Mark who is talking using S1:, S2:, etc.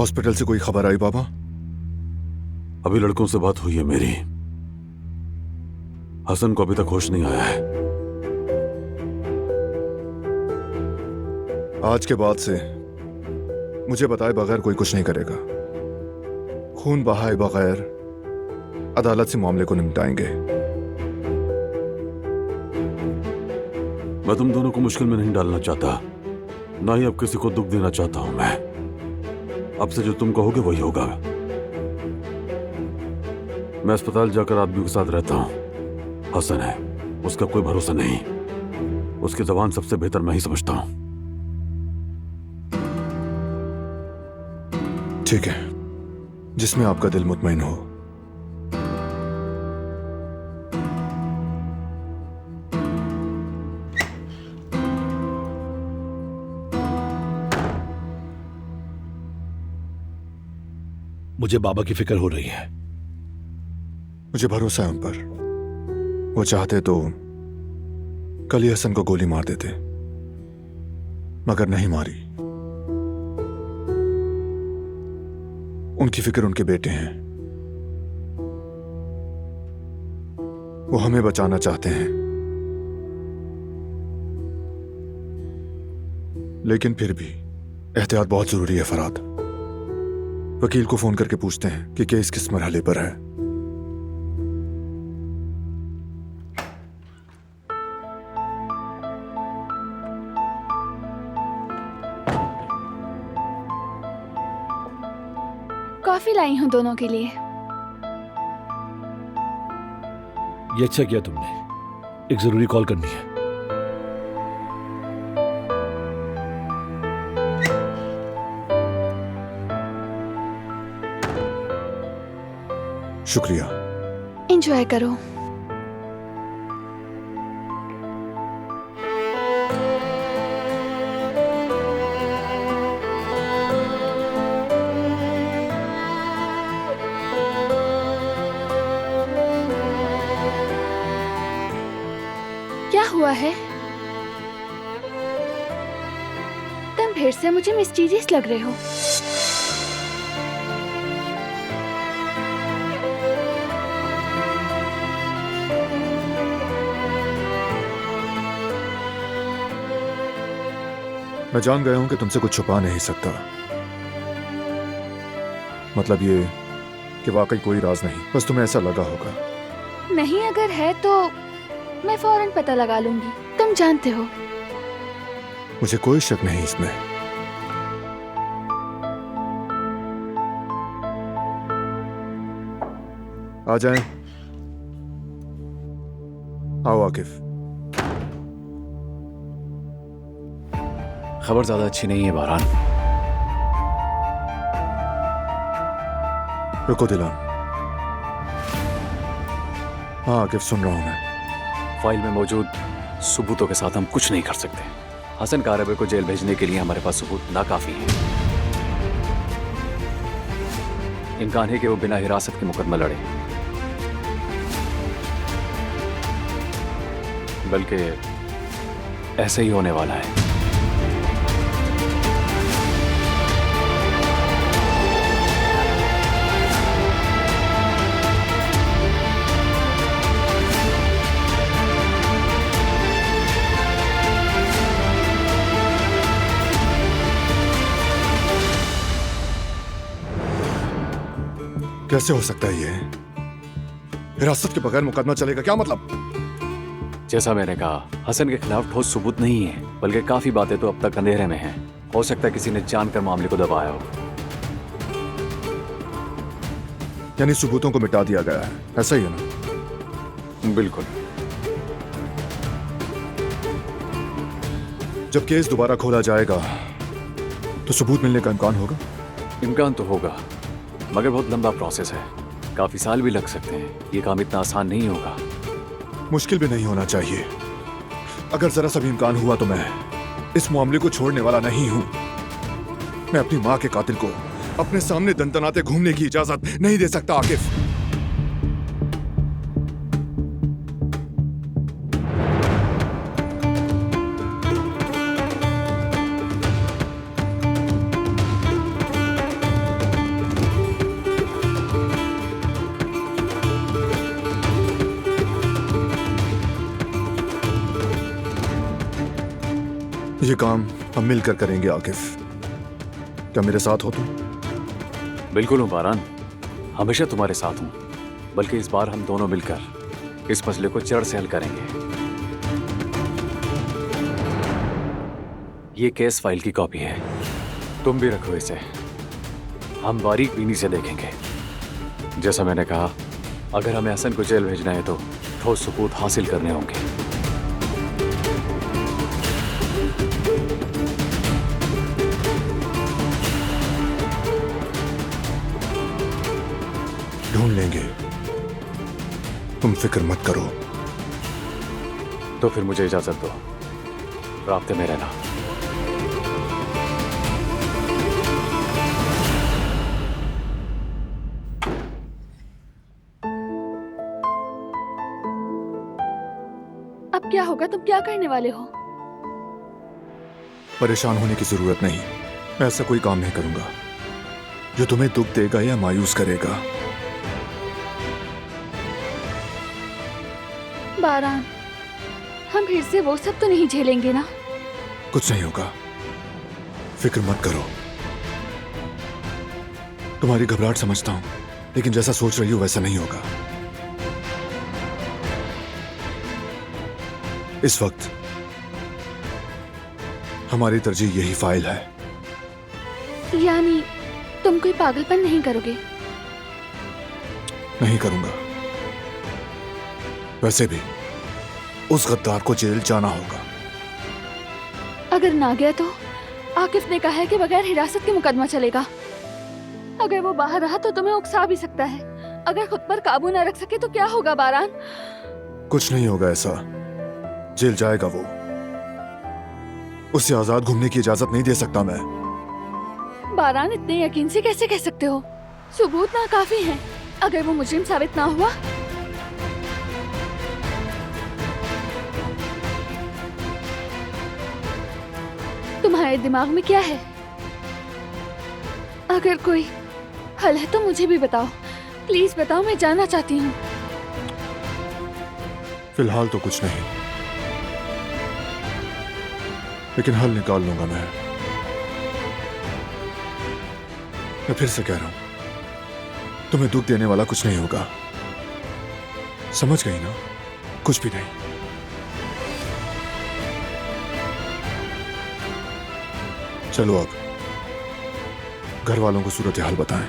S1: Hospital से कोई खबर आई बाबा?
S2: अभी लड़कों से बात हुई है मेरी। हसन को अभी तक होश नहीं आया है।
S1: आज के बाद से मुझे बताए बगैर कोई कुछ नहीं करेगा। खून बहाए बगैर अदालत से मामले को निपटाएंगे।
S2: मैं तुम दोनों को मुश्किल में नहीं डालना चाहता, ना ही अब किसी को दुख देना चाहता हूं मैं। अब से जो तुम कहोगे वही होगा। मैं अस्पताल जाकर आदमियों के साथ रहता हूं। हसन है, उसका कोई भरोसा नहीं। उसकी जबान सबसे बेहतर मैं ही समझता हूं।
S1: ठीक है, जिसमें आपका दिल मुतमईन हो।
S3: मुझे बाबा की फिक्र हो रही है।
S1: मुझे भरोसा है उन पर। वो चाहते तो कल ही हसन को गोली मार देते, मगर नहीं मारी। उनकी फिक्र उनके बेटे हैं। वो हमें बचाना चाहते हैं, लेकिन फिर भी एहतियात बहुत जरूरी है फराद। वकील को फोन करके पूछते हैं कि केस किस मरहले पर है।
S4: कॉफी लाई हूँ दोनों के लिए।
S3: ये अच्छा किया तुमने, एक जरूरी कॉल करनी है।
S1: शुक्रिया।
S4: एंजॉय करो। क्या हुआ है? तुम फिर से मुझे मिस्टीरियस लग रहे हो।
S1: मैं जान गया हूं कि तुमसे कुछ छुपा नहीं सकता। मतलब ये कि वाकई कोई राज नहीं, बस तुम्हें ऐसा लगा होगा।
S4: नहीं, अगर है तो मैं फौरन पता लगा लूंगी। तुम जानते हो।
S1: मुझे कोई शक नहीं इसमें। आ जाएं। आओ आकिफ।
S5: खबर ज्यादा अच्छी नहीं है बहरान।
S1: रुको दिलान। हाँ आकिफ, सुन रहा हूं मैं।
S5: फाइल में मौजूद सबूतों के साथ हम कुछ नहीं कर सकते। हसन कारबे को जेल भेजने के लिए हमारे पास सबूत नाकाफी है। इम्कान है कि वो बिना हिरासत के मुकदमा लड़े, बल्कि ऐसे ही होने वाला है।
S1: कैसे हो सकता है ये? हिरासत के बगैर मुकदमा चलेगा? क्या मतलब?
S5: जैसा मैंने कहा, हसन के खिलाफ ठोस सबूत नहीं है, बल्कि काफी बातें तो अब तक अंधेरे में हैं। हो सकता है किसी ने जानकर मामले को दबाया हो।
S1: यानी सबूतों को मिटा दिया गया है, ऐसा ही है ना?
S5: बिल्कुल।
S1: जब केस दोबारा खोला जाएगा तो सबूत मिलने का इम्कान होगा?
S5: इम्कान तो होगा, मगर बहुत लंबा प्रोसेस है। काफी साल भी लग सकते हैं। ये काम इतना आसान नहीं होगा।
S1: मुश्किल भी नहीं होना चाहिए। अगर जरा सा भी इम्कान हुआ तो मैं इस मामले को छोड़ने वाला नहीं हूं। मैं अपनी मां के कातिल को अपने सामने दंतनाते घूमने की इजाजत नहीं दे सकता आकिफ। ये काम हम मिलकर करेंगे आकिफ। क्या मेरे साथ हो तुम?
S5: बिल्कुल हूँ बारान, हमेशा तुम्हारे साथ हूँ। बल्कि इस बार हम दोनों मिलकर इस मसले को जड़ से हल करेंगे। ये केस फाइल की कॉपी है, तुम भी रखो इसे। हम बारीक बीनी से देखेंगे। जैसा मैंने कहा, अगर हमें हसन को जेल भेजना है तो ठोस सबूत हासिल करने होंगे।
S1: ढूंढ लेंगे, तुम फिक्र मत करो।
S5: तो फिर मुझे इजाजत दो, राब्ते में रहना।
S4: अब क्या होगा? तुम क्या करने वाले हो?
S1: परेशान होने की जरूरत नहीं। मैं ऐसा कोई काम नहीं करूंगा जो तुम्हें दुख देगा या मायूस करेगा।
S4: बारान, हम फिर से वो सब तो नहीं झेलेंगे ना?
S1: कुछ नहीं होगा, फिक्र मत करो। तुम्हारी घबराहट समझता हूं, लेकिन जैसा सोच रही हो वैसा नहीं होगा। इस वक्त हमारी तरजीह यही फाइल है।
S4: यानी तुम कोई पागलपन नहीं करोगे?
S1: नहीं करूंगा। वैसे भी उस गद्दार को जेल जाना होगा।
S4: अगर ना गया तो? आकिफ ने कहा है कि बगैर हिरासत के मुकदमा चलेगा। अगर वो बाहर रहा तो तुम्हें उकसा भी सकता है। अगर खुद पर काबू ना रख सके तो क्या होगा बारान?
S1: कुछ नहीं होगा ऐसा। जेल जाएगा वो। उसे आजाद घूमने की इजाजत नहीं दे सकता मैं।
S4: बारान, इतने यकीन से कैसे कह सकते हो? सबूत ना काफी हैं। अगर वो मुजरिम साबित ना हुआ? तुम्हारे दिमाग में क्या है? अगर कोई हल है तो मुझे भी बताओ। प्लीज बताओ, मैं जानना चाहती हूँ।
S1: फिलहाल तो कुछ नहीं, लेकिन हल निकाल लूंगा मैं फिर से कह रहा हूं, तुम्हें दुख देने वाला कुछ नहीं होगा। समझ गई ना? कुछ भी नहीं। चलो अब घर वालों को सूरत हाल बताएं।